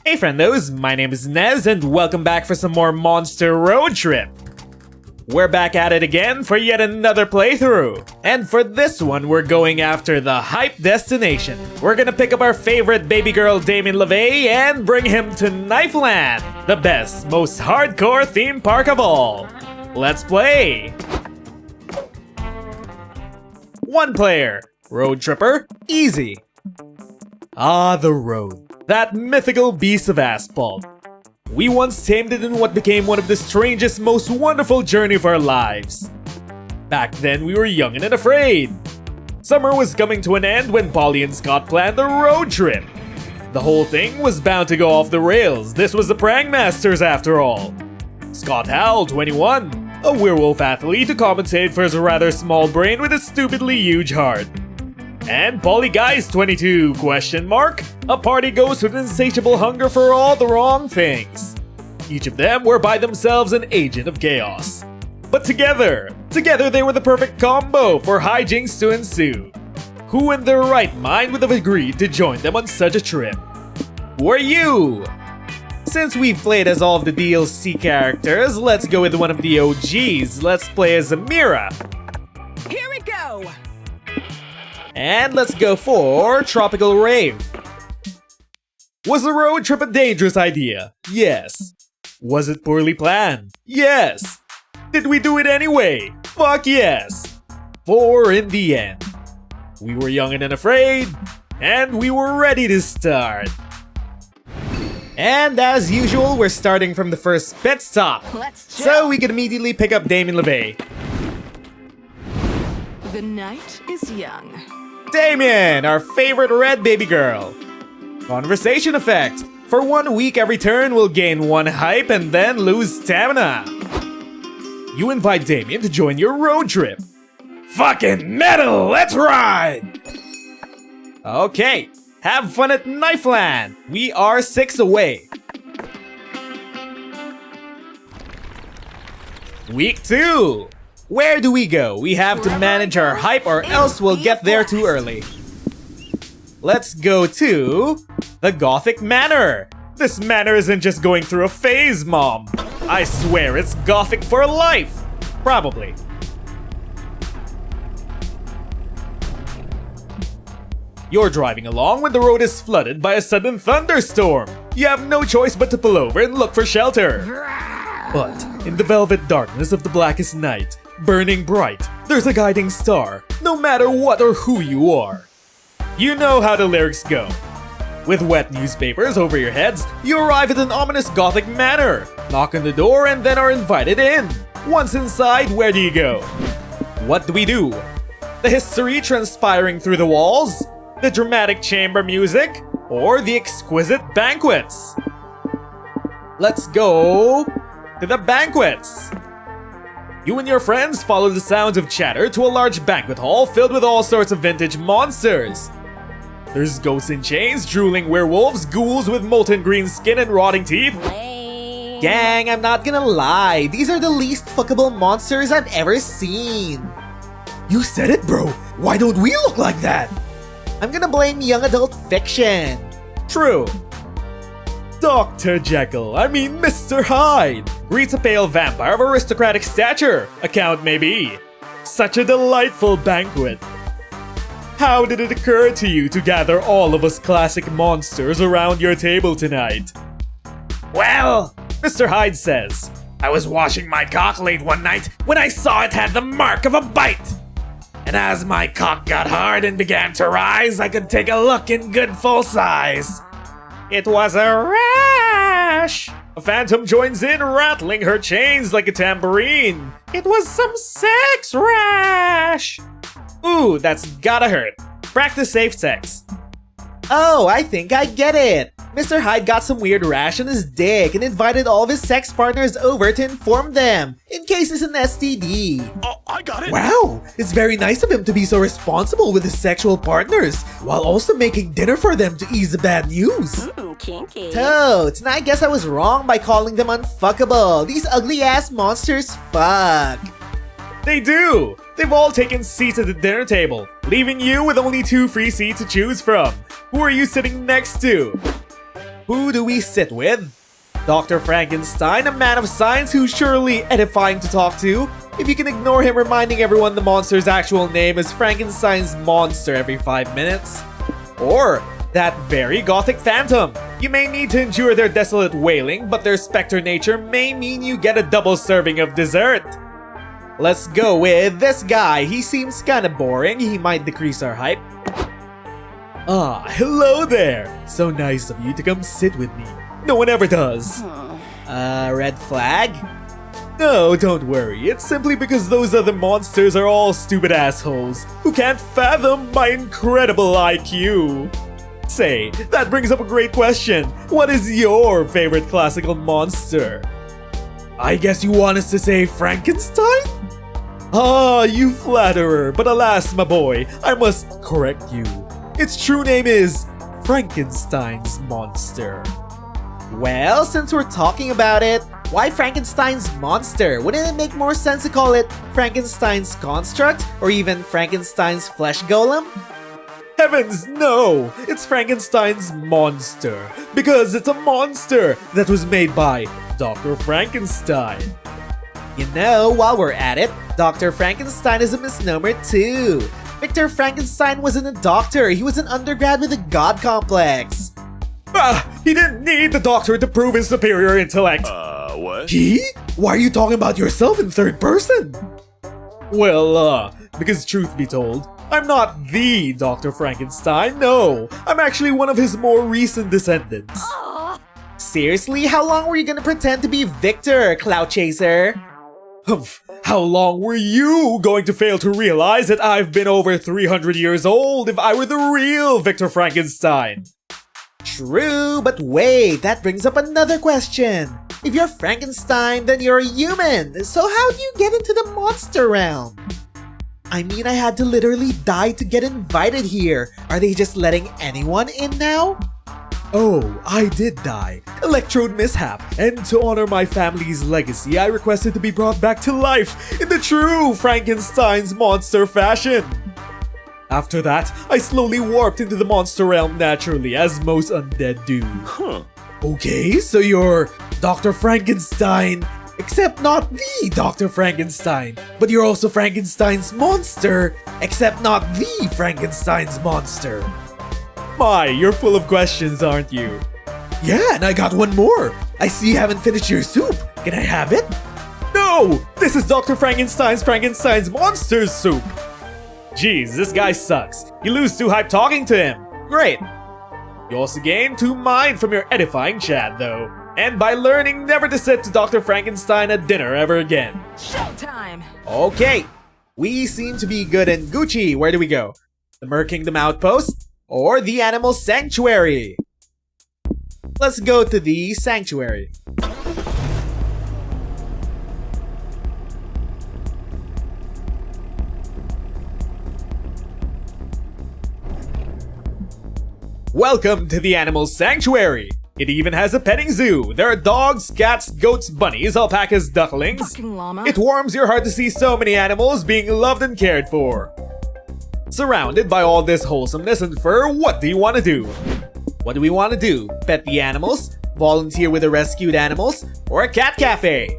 Hey friendos, my name is Nez and welcome back for some more Monster Road Trip. We're back at it again for yet another playthrough. And for this one, we're going after the hype destination. We're gonna pick up our favorite baby girl Damien LaVey and bring him to Knifeland, the best, most hardcore theme park of all. Let's play! 1 player, Road Tripper, easy. Ah, the road. That mythical beast of asphalt. We once tamed it in what became one of the strangest, most wonderful journey of our lives. Back then, we were young and unafraid. Summer was coming to an end when Polly and Scott planned a road trip. The whole thing was bound to go off the rails. This was the Prank Masters after all. Scott Howell, 21, a werewolf athlete to compensate for his rather small brain with a stupidly huge heart. And Polly Guys 22, a party ghost with insatiable hunger for all the wrong things. Each of them were by themselves an agent of chaos. But together they were the perfect combo for hijinks to ensue. Who in their right mind would have agreed to join them on such a trip? Who are you? Since we've played as all of the DLC characters, let's go with one of the OGs. Let's play as Amira. Here we go! And let's go for Tropical Rave. Was the road trip a dangerous idea? Yes. Was it poorly planned? Yes. Did we do it anyway? Fuck yes. For in the end, we were young and unafraid, and we were ready to start. And as usual, we're starting from the first pit stop, so we can immediately pick up Damien LaVey. The night is young. Damien, our favorite Red Babygirl. Conversation effect. For 1 week every turn we'll gain 1 hype and then lose stamina. You invite Damien to join your road trip. Fucking metal, let's ride! Okay, have fun at Knifeland. We are 6 away. Week 2. Where do we go? We have to manage our hype or else we'll get there too early. Let's go to the Gothic Manor. This manor isn't just going through a phase, Mom. I swear it's Gothic for life. Probably. You're driving along when the road is flooded by a sudden thunderstorm. You have no choice but to pull over and look for shelter. But in the velvet darkness of the blackest night, burning bright, there's a guiding star, no matter what or who you are. You know how the lyrics go. With wet newspapers over your heads, you arrive at an ominous Gothic manor, knock on the door and then are invited in. Once inside, where do you go? What do we do? The history transpiring through the walls? The dramatic chamber music? Or the exquisite banquets? Let's go to the banquets! You and your friends follow the sounds of chatter to a large banquet hall filled with all sorts of vintage monsters. There's ghosts in chains, drooling werewolves, ghouls with molten green skin and rotting teeth. Gang, I'm not gonna lie, these are the least fuckable monsters I've ever seen. You said it, bro. Why don't we look like that? I'm gonna blame young adult fiction. True. Dr. Jekyll, Mr. Hyde, greets a pale vampire of aristocratic stature, account maybe. Such a delightful banquet. How did it occur to you to gather all of us classic monsters around your table tonight? Well, Mr. Hyde says, I was washing my cock late one night when I saw it had the mark of a bite. And as my cock got hard and began to rise, I could take a look in good full size. It was a rash! A phantom joins in, rattling her chains like a tambourine. It was some sex rash! Ooh, that's gotta hurt. Practice safe sex. Oh, I think I get it. Mr. Hyde got some weird rash on his dick and invited all of his sex partners over to inform them, in case it's an STD. Oh, I got it! Wow, it's very nice of him to be so responsible with his sexual partners, while also making dinner for them to ease the bad news. Ooh, kinky. Totes, and I guess I was wrong by calling them unfuckable. These ugly-ass monsters fuck. They do! They've all taken seats at the dinner table, leaving you with only 2 free seats to choose from. Who are you sitting next to? Who do we sit with? Dr. Frankenstein, a man of science who's surely edifying to talk to. If you can ignore him reminding everyone the monster's actual name is Frankenstein's monster every 5 minutes. Or that very Gothic phantom. You may need to endure their desolate wailing, but their specter nature may mean you get a double serving of dessert. Let's go with this guy. He seems kinda boring. He might decrease our hype. Ah, hello there. So nice of you to come sit with me. No one ever does. Red flag? No, don't worry. It's simply because those other monsters are all stupid assholes who can't fathom my incredible IQ. Say, that brings up a great question. What is your favorite classical monster? I guess you want us to say Frankenstein? Ah, you flatterer, but alas, my boy, I must correct you. Its true name is Frankenstein's monster. Well, since we're talking about it, why Frankenstein's monster? Wouldn't it make more sense to call it Frankenstein's construct or even Frankenstein's flesh golem? Heavens, no! It's Frankenstein's monster because it's a monster that was made by Dr. Frankenstein. You know, while we're at it, Dr. Frankenstein is a misnomer too. Victor Frankenstein wasn't a doctor, he was an undergrad with a god complex. Ah, he didn't need the doctor to prove his superior intellect. What? He? Why are you talking about yourself in third person? Well, because truth be told, I'm not the Dr. Frankenstein, no. I'm actually one of his more recent descendants. Seriously? How long were you gonna pretend to be Victor, Clout Chaser? Humph. How long were you going to fail to realize that I've been over 300 years old if I were the real Victor Frankenstein? True, but wait, that brings up another question. If you're Frankenstein, then you're a human, so how do you get into the monster realm? I mean, I had to literally die to get invited here. Are they just letting anyone in now? Oh, I did die. Electrode mishap. And to honor my family's legacy, I requested to be brought back to life in the true Frankenstein's monster fashion. After that, I slowly warped into the monster realm naturally, as most undead do. Okay, so you're Dr. Frankenstein, except not the Dr. Frankenstein. But you're also Frankenstein's monster, except not the Frankenstein's monster. My, you're full of questions, aren't you? Yeah, and I got one more. I see you haven't finished your soup. Can I have it? No! This is Dr. Frankenstein's monster's soup. Jeez, this guy sucks. You lose 2 hype talking to him. Great. You also gain 2 mind from your edifying chat, though. And by learning never to sit to Dr. Frankenstein at dinner ever again. Showtime! Okay. We seem to be good and Gucci. Where do we go? The Mer Kingdom Outpost? Or the Animal Sanctuary? Let's go to the Sanctuary. Welcome to the Animal Sanctuary. It even has a petting zoo. There are dogs, cats, goats, bunnies, alpacas, ducklings. Fucking llama. It warms your heart to see so many animals being loved and cared for. Surrounded by all this wholesomeness and fur, what do you want to do? What do we want to do? Pet the animals? Volunteer with the rescued animals? Or a cat cafe?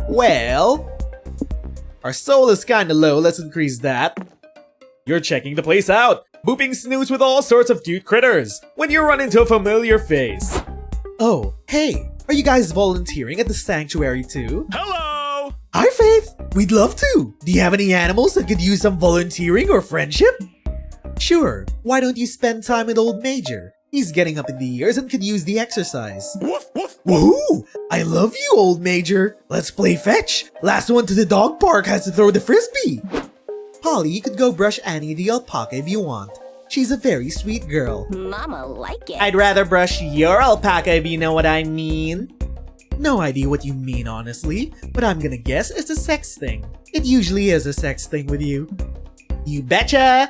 Well, our soul is kinda low, let's increase that. You're checking the place out, booping snoots with all sorts of cute critters, when you run into a familiar face. Oh, hey, are you guys volunteering at the sanctuary too? Hello! Hi Faith, we'd love to. Do you have any animals that could use some volunteering or friendship? Sure, why don't you spend time with old Major? He's getting up in the years and could use the exercise. Woof, woof. Woohoo! I love you, old Major. Let's play fetch. Last one to the dog park has to throw the frisbee. Polly, you could go brush Annie the alpaca if you want. She's a very sweet girl. Mama like it. I'd rather brush your alpaca if you know what I mean. No idea what you mean, honestly, but I'm gonna guess it's a sex thing. It usually is a sex thing with you. You betcha!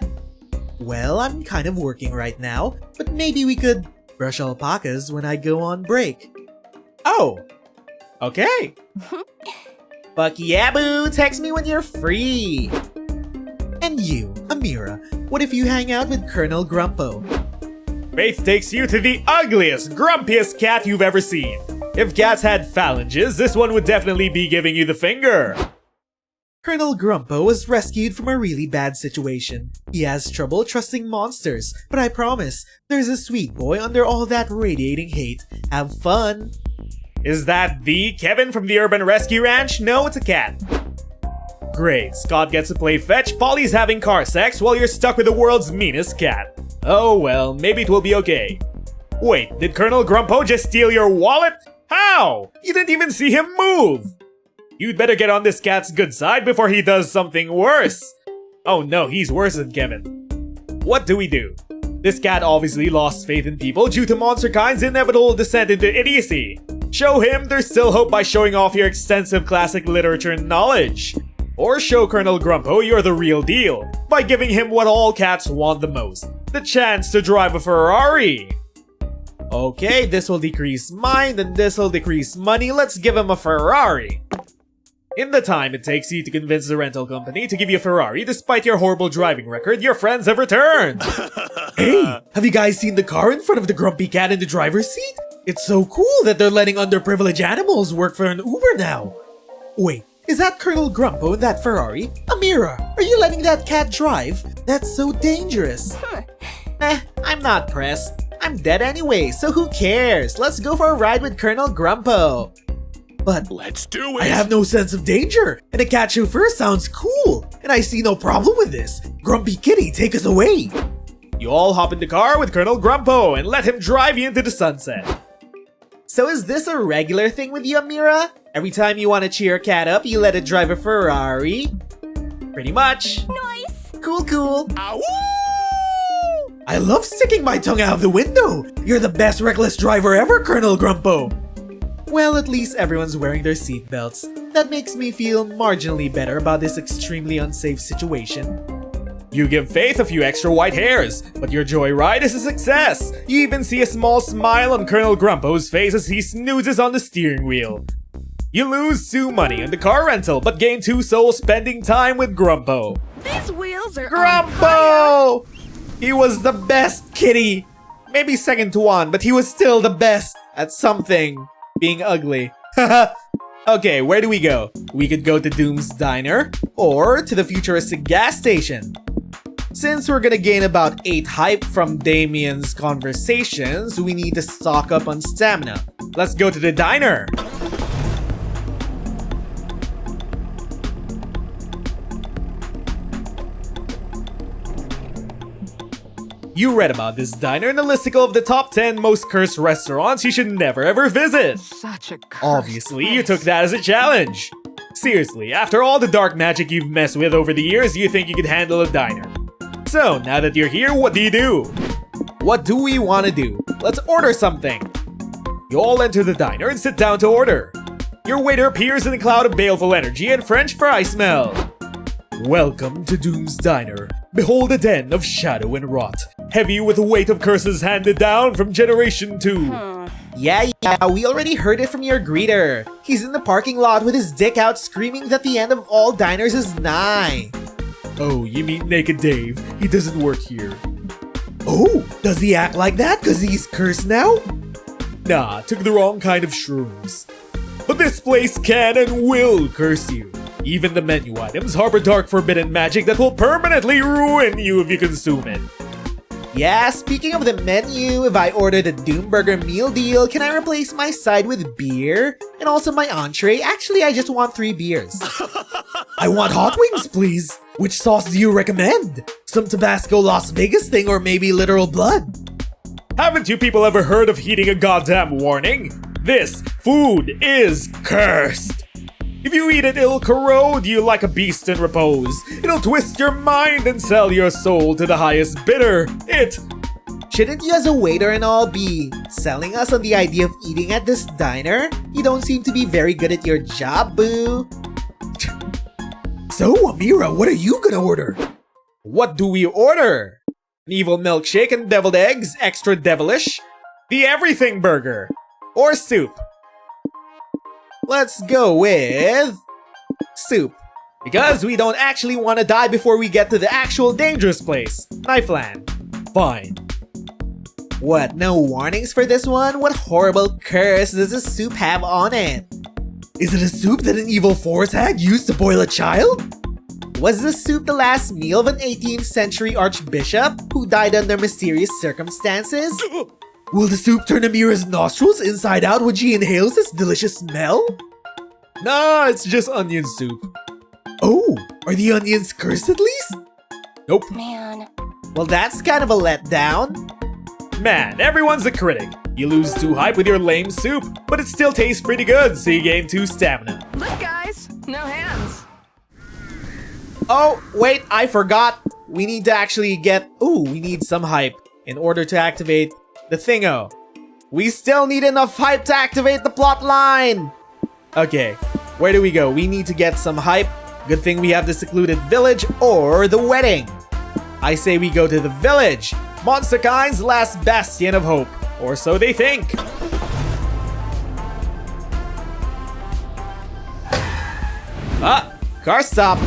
Well, I'm kind of working right now, but maybe we could brush alpacas when I go on break. Oh! Okay! Fuck yeah, boo! Text me when you're free! And you, Amira, what if you hang out with Colonel Grumpo? faith takes you to the ugliest, grumpiest cat you've ever seen. If cats had phalanges, this one would definitely be giving you the finger. Colonel Grumpo was rescued from a really bad situation. He has trouble trusting monsters, but I promise, there's a sweet boy under all that radiating hate. Have fun! Is that the Kevin from the Urban Rescue Ranch? No, it's a cat. Great, Scott gets to play fetch, Polly's having car sex while you're stuck with the world's meanest cat. Oh well, maybe it will be okay. Wait, did Colonel Grumpo just steal your wallet? How? You didn't even see him move! You'd better get on this cat's good side before he does something worse. Oh no, he's worse than Kevin. What do we do? This cat obviously lost faith in people due to MonsterKind's inevitable descent into idiocy. Show him there's still hope by showing off your extensive classic literature knowledge. Or show Colonel Grumpo you're the real deal by giving him what all cats want the most, the chance to drive a Ferrari. Okay, this will decrease mine, then this will decrease money. Let's give him a Ferrari. In the time it takes you to convince the rental company to give you a Ferrari despite your horrible driving record, your friends have returned! Hey, have you guys seen the car in front of the grumpy cat in the driver's seat? It's so cool that they're letting underprivileged animals work for an Uber now. Wait, is that Colonel Grumpo in that Ferrari? Amira, are you letting that cat drive? That's so dangerous. I'm not pressed. I'm dead anyway, so who cares? Let's go for a ride with Colonel Grumpo. But let's do it! I have no sense of danger, and a cat chauffeur sounds cool, and I see no problem with this. Grumpy Kitty, take us away! You all hop in the car with Colonel Grumpo and let him drive you into the sunset. So is this a regular thing with you, Amira? Every time you want to cheer a cat up, you let it drive a Ferrari? Pretty much. Nice! Cool. Ow! I love sticking my tongue out of the window! You're the best reckless driver ever, Colonel Grumpo! Well, at least everyone's wearing their seatbelts. That makes me feel marginally better about this extremely unsafe situation. You give Faith a few extra white hairs, but your joyride is a success! You even see a small smile on Colonel Grumpo's face as he snoozes on the steering wheel. You lose 2 money on the car rental, but gain 2 souls spending time with Grumpo. These wheels are Grumpo! He was the best kitty! Maybe second to one, but he was still the best at something. Being ugly. Okay, where do we go? We could go to Doom's Diner, or to the futuristic gas station. Since we're gonna gain about 8 hype from Damien's conversations, we need to stock up on stamina. Let's go to the diner! You read about this diner in the listicle of the top 10 most cursed restaurants you should never ever visit. Such a curse. Obviously, you took that as a challenge. Seriously, after all the dark magic you've messed with over the years, you think you could handle a diner. So, now that you're here, what do? What do we want to do? Let's order something. You all enter the diner and sit down to order. Your waiter appears in a cloud of baleful energy and French fry smell. Welcome to Doom's Diner. Behold a den of shadow and rot, heavy with the weight of curses handed down from generation 2. Yeah, we already heard it from your greeter. He's in the parking lot with his dick out screaming that the end of all diners is nigh. Oh, you mean Naked Dave? He doesn't work here. Oh, does he act like that cause he's cursed now? Nah, took the wrong kind of shrooms. But this place can and will curse you. Even the menu items harbor dark forbidden magic that will permanently ruin you if you consume it. Yeah, speaking of the menu, if I order the Doom Burger meal deal, can I replace my side with beer? And also my entree? Actually, I just want 3 beers. I want hot wings, please. Which sauce do you recommend? Some Tabasco Las Vegas thing or maybe literal blood? Haven't you people ever heard of heeding a goddamn warning? This food is cursed. If you eat it, it'll corrode you like a beast in repose. It'll twist your mind and sell your soul to the highest bidder. Shouldn't you as a waiter and all be selling us on the idea of eating at this diner? You don't seem to be very good at your job, boo. So, Amira, what are you gonna order? What do we order? An evil milkshake and deviled eggs, extra devilish? The everything burger? Or soup? Let's go with soup. Because we don't actually want to die before we get to the actual dangerous place, Knifeland. Fine. What, no warnings for this one? What horrible curse does the soup have on it? Is it a soup that an evil force hag used to boil a child? Was the soup the last meal of an 18th century archbishop who died under mysterious circumstances? Will the soup turn Amira's nostrils inside out when she inhales this delicious smell? Nah, it's just onion soup. Oh, are the onions cursed at least? Nope. Man. Well, that's kind of a letdown. Man, everyone's a critic. You lose 2 hype with your lame soup, but it still tastes pretty good, so you gain 2 stamina. Look, guys, no hands. Oh, wait, I forgot. We need to actually get... Ooh, we need some hype in order to activate the thingo. We still need enough hype to activate the plot line. Okay, where do we go? We need to get some hype. Good thing we have the secluded village or the wedding. I say we go to the village. Monsterkind's last bastion of hope. Or so they think. Ah, car stop.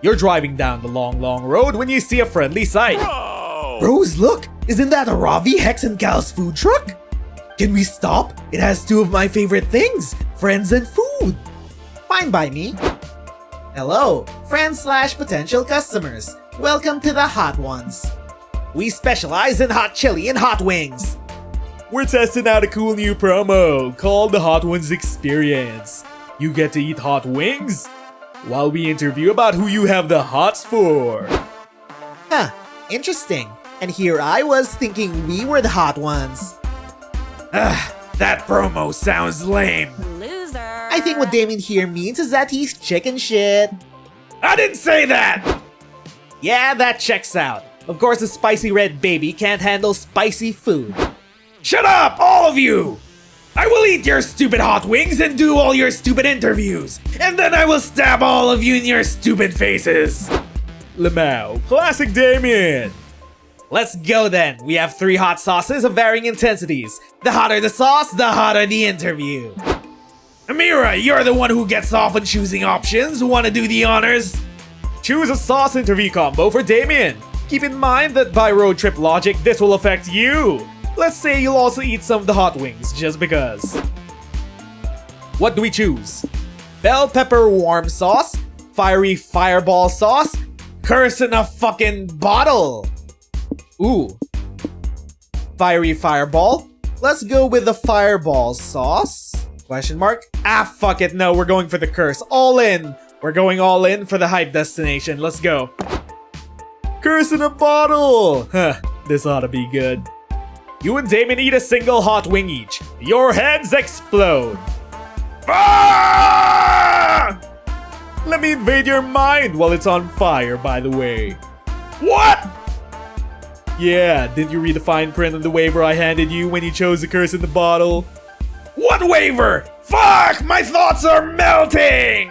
You're driving down the long, long road when you see a friendly sight. Rose, look! Isn't that a Ravi, Hex, and Cal's food truck? Can we stop? It has 2 of my favorite things, friends and food. Fine by me. Hello, friends/potential customers. Welcome to the Hot Ones. We specialize in hot chili and hot wings. We're testing out a cool new promo called the Hot Ones Experience. You get to eat hot wings while we interview about who you have the hots for. Huh, interesting. And here I was thinking we were the hot ones. That promo sounds lame. Loser. I think what Damien here means is that he's chicken shit. I didn't say that! Yeah, that checks out. Of course, a spicy red baby can't handle spicy food. Shut up, all of you! I will eat your stupid hot wings and do all your stupid interviews, and then I will stab all of you in your stupid faces. Lamau, classic Damien. Let's go then. We have 3 hot sauces of varying intensities. The hotter the sauce, the hotter the interview. Amira, you're the one who gets off on choosing options. Wanna do the honors? Choose a sauce interview combo for Damien. Keep in mind that by road trip logic, this will affect you. Let's say you'll also eat some of the hot wings, just because. What do we choose? Bell pepper warm sauce, fiery fireball sauce, curse in a fucking bottle. Ooh. Fiery fireball? Let's go with the fireball sauce. Question mark? Ah, fuck it. No, we're going for the curse. All in. We're going all in for the hype destination. Let's go. Curse in a bottle! Huh, this ought to be good. You and Damon eat a single hot wing each. Your heads explode. Ah! Let me invade your mind while it's on fire, by the way. What? Yeah, didn't you read the fine print on the waiver I handed you when you chose the curse in the bottle? What waiver? Fuck! My thoughts are melting!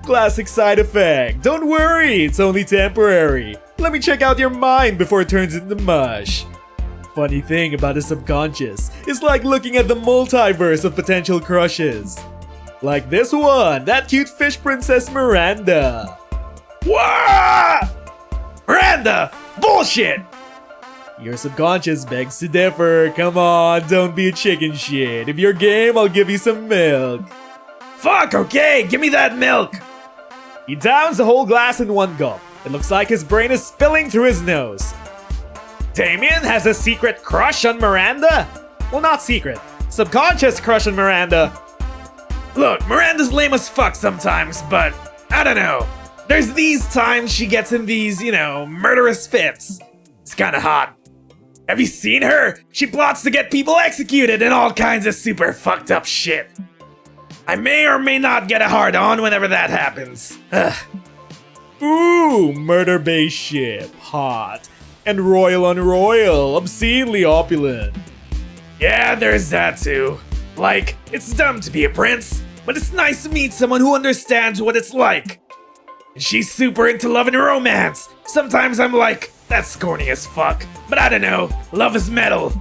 Classic side effect. Don't worry, it's only temporary. Let me check out your mind before it turns into mush. Funny thing about the subconscious, it's like looking at the multiverse of potential crushes. Like this one, that cute fish princess Miranda. What? Miranda! Bullshit! Your subconscious begs to differ. Come on, don't be a chicken shit. If you're game, I'll give you some milk. Fuck, okay, give me that milk! He downs the whole glass in one gulp. It looks like his brain is spilling through his nose. Damien has a secret crush on Miranda? Well, not secret. Subconscious crush on Miranda. Look, Miranda's lame as fuck sometimes, but I don't know. There's these times she gets in these, murderous fits. It's kinda hot. Have you seen her? She plots to get people executed and all kinds of super fucked up shit. I may or may not get a hard on whenever that happens. Ugh. Ooh, murder-based ship. Hot. And royal on royal. Obscenely opulent. Yeah, there's that too. Like, it's dumb to be a prince, but it's nice to meet someone who understands what it's like. And she's super into love and romance. Sometimes I'm like, that's corny as fuck. But I don't know, love is metal.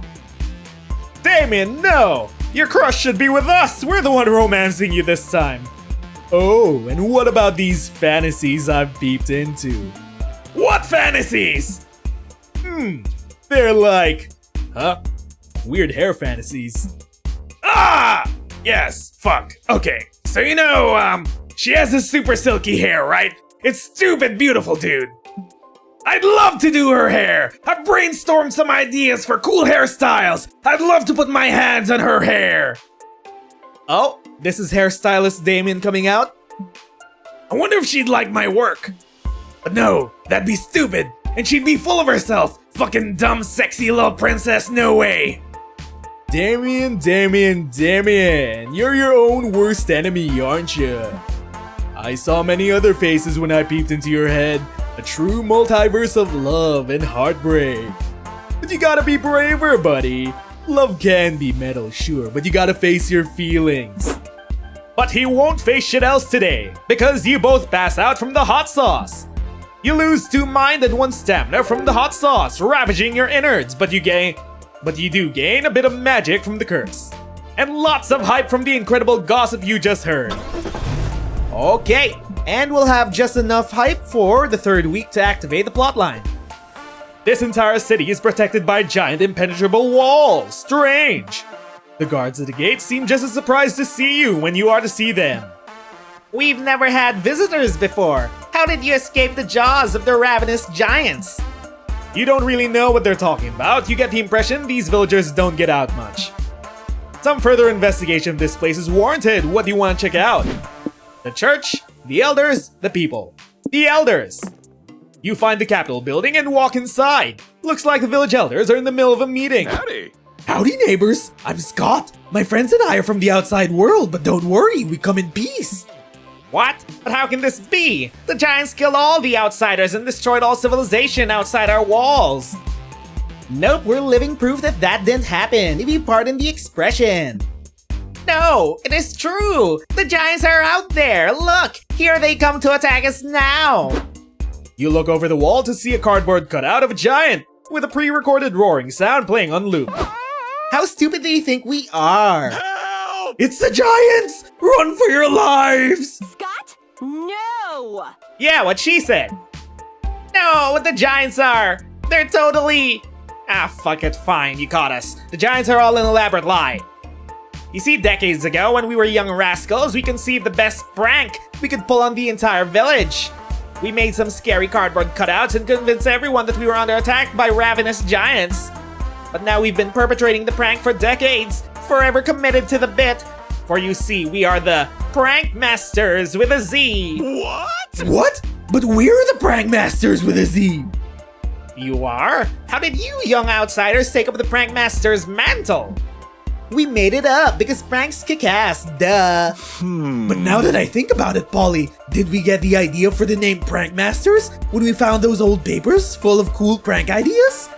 Damien, no! Your crush should be with us! We're the one romancing you this time. Oh, and what about these fantasies I've peeped into? What fantasies? They're like, huh? Weird hair fantasies. Ah! Yes, fuck. Okay, so she has this super silky hair, right? It's stupid beautiful, dude. I'd love to do her hair. I've brainstormed some ideas for cool hairstyles. I'd love to put my hands on her hair. Oh, this is hairstylist Damien coming out? I wonder if she'd like my work. But no, that'd be stupid. And she'd be full of herself. Fucking dumb, sexy little princess, no way. Damien, you're your own worst enemy, aren't you? I saw many other faces when I peeped into your head. A true multiverse of love and heartbreak. But you gotta be braver, buddy. Love can be metal, sure, but you gotta face your feelings. But he won't face shit else today, because you both pass out from the hot sauce. You lose 2 mind and 1 stamina from the hot sauce, ravaging your innards, but you do gain a bit of magic from the curse. And lots of hype from the incredible gossip you just heard. Okay, and we'll have just enough hype for the 3rd week to activate the plotline. This entire city is protected by giant impenetrable walls. Strange. The guards at the gate seem just as surprised to see you when you are to see them. We've never had visitors before. How did you escape the jaws of the ravenous giants? You don't really know what they're talking about. You get the impression these villagers don't get out much. Some further investigation of this place is warranted. What do you want to check out? The church, the elders, the people. The elders! You find the Capitol building and walk inside. Looks like the village elders are in the middle of a meeting. Howdy. Howdy, neighbors. I'm Scott. My friends and I are from the outside world, but don't worry, we come in peace. What? But how can this be? The giants killed all the outsiders and destroyed all civilization outside our walls. Nope, we're living proof that that didn't happen, if you pardon the expression. No, it is true. The giants are out there. Look, here they come to attack us now. You look over the wall to see a cardboard cutout of a giant with a pre-recorded roaring sound playing on loop. How stupid do you think we are? Help! It's the giants! Run for your lives! Scott? No! Yeah, what she said. No, what the giants are. They're totally... Ah, fuck it, fine, you caught us. The giants are all an elaborate lie. You see, decades ago, when we were young rascals, we conceived the best prank we could pull on the entire village. We made some scary cardboard cutouts and convinced everyone that we were under attack by ravenous giants. But now we've been perpetrating the prank for decades, forever committed to the bit. For you see, we are the Prank Masters with a Z. What? What? But we're the Prank Masters with a Z. You are? How did you young outsiders take up the Prank Masters mantle? We made it up because pranks kick ass, duh. But now that I think about it, Polly, did we get the idea for the name Prank Masters when we found those old papers full of cool prank ideas?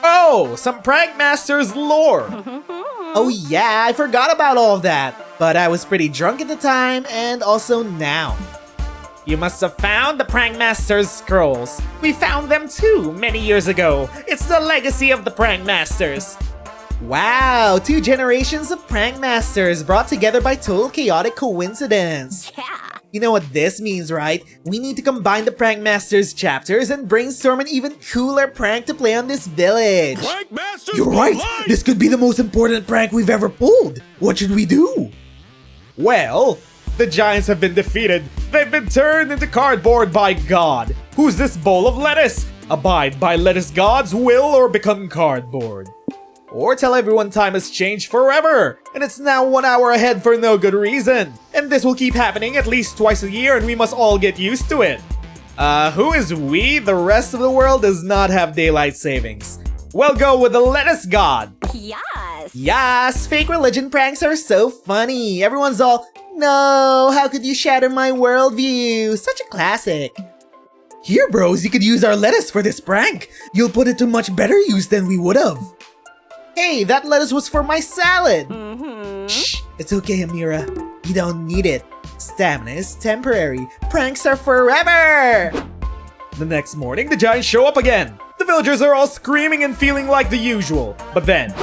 Oh, some Prank Masters lore. Oh yeah, I forgot about all of that. But I was pretty drunk at the time and also now. You must have found the Prank Masters scrolls. We found them too many years ago. It's the legacy of the Prank Masters. Wow, 2 generations of prank masters brought together by total chaotic coincidence. Yeah. You know what this means, right? We need to combine the prank masters chapters and brainstorm an even cooler prank to play on this village. Prank Masters You're for right, life! this could be the most important prank we've ever pulled. What should we do? Well, the giants have been defeated. They've been turned into cardboard by God. Who's this bowl of lettuce? Abide by lettuce God's will or become cardboard. Or tell everyone time has changed forever, and it's now 1 hour ahead for no good reason. And this will keep happening at least twice a year and we must all get used to it. Who is we? The rest of the world does not have daylight savings. We'll go with the lettuce god. Yes. Yes, fake religion pranks are so funny. Everyone's all, no, how could you shatter my worldview? Such a classic. Here, bros, you could use our lettuce for this prank. You'll put it to much better use than we would have. Hey, that lettuce was for my salad! Shh, it's okay, Amira. You don't need it. Stamina is temporary. Pranks are forever! The next morning, the giants show up again. The villagers are all screaming and feeling like the usual. But then...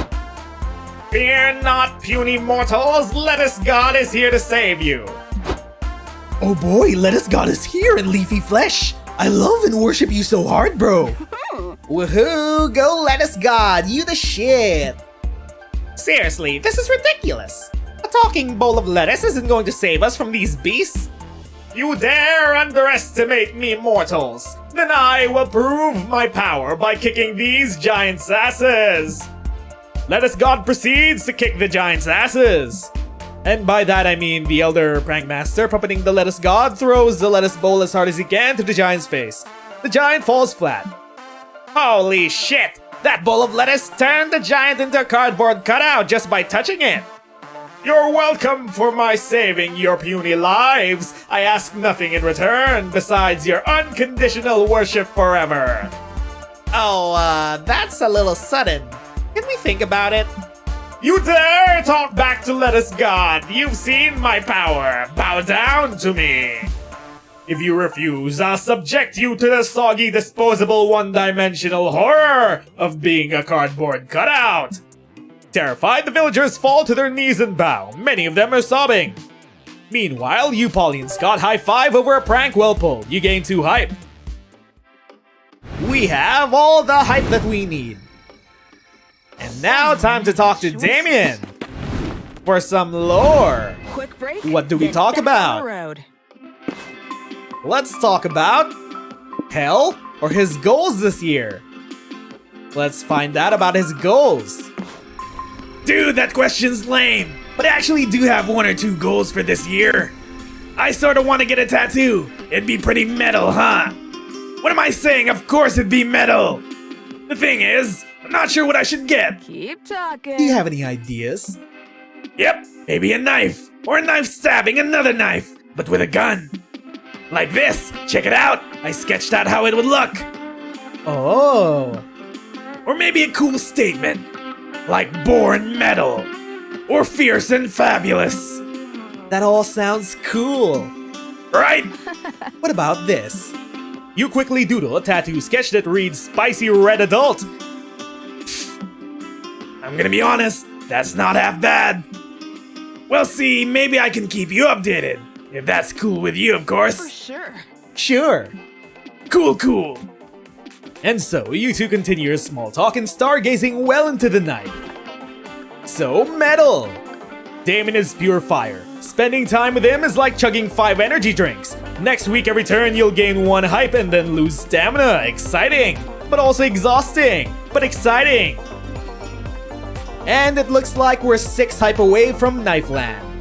Fear not, puny mortals! Lettuce God is here to save you! Oh boy, lettuce god is here in leafy flesh! I love and worship you so hard, bro! Woohoo! Go lettuce god, you the shit! Seriously, this is ridiculous. A talking bowl of lettuce isn't going to save us from these beasts. You dare underestimate me, mortals? Then I will prove my power by kicking these giants' asses! Lettuce God proceeds to kick the giants' asses! And by that I mean the elder prankmaster puppeting the lettuce god throws the lettuce bowl as hard as he can to the giant's face. The giant falls flat. Holy shit! That bowl of lettuce turned the giant into a cardboard cutout just by touching it! You're welcome for my saving your puny lives. I ask nothing in return besides your unconditional worship forever. Oh, that's a little sudden. Can we think about it? You dare talk back to Lettuce God. You've seen my power. Bow down to me. If you refuse, I'll subject you to the soggy, disposable, one-dimensional horror of being a cardboard cutout. Terrified, the villagers fall to their knees and bow. Many of them are sobbing. Meanwhile, you Polly and Scott high-five over a prank well pulled. You gain 2 hype. We have all the hype that we need. And now, time to talk to Damien for some lore. Quick break. What do we then talk back about? on the road. Let's talk about Hell or his goals this year. Let's find out about his goals. Dude, that question's lame. But I actually do have 1 or 2 goals for this year. I sorta wanna get a tattoo. It'd be pretty metal, huh? What am I saying? Of course it'd be metal. The thing is, I'm not sure what I should get. Keep talking. Do you have any ideas? Yep, maybe a knife. Or a knife stabbing another knife, but with a gun. Like this. Check it out. I sketched out how it would look. Oh. Or maybe a cool statement. Like born metal. Or fierce and fabulous. That all sounds cool. Right? What about this? You quickly doodle a tattoo sketch that reads Spicy Red Adult. I'm gonna be honest, that's not half bad. Well, see, maybe I can keep you updated. If that's cool with you, of For course. sure. Sure. Cool. And so, you two continue your small talk and stargazing well into the night. So, metal! Damien is pure fire. Spending time with him is like chugging 5 energy drinks. Next week every turn you'll gain 1 hype and then lose stamina. Exciting! But also exhausting. But exciting! And it looks like we're 6 hype away from Knifeland.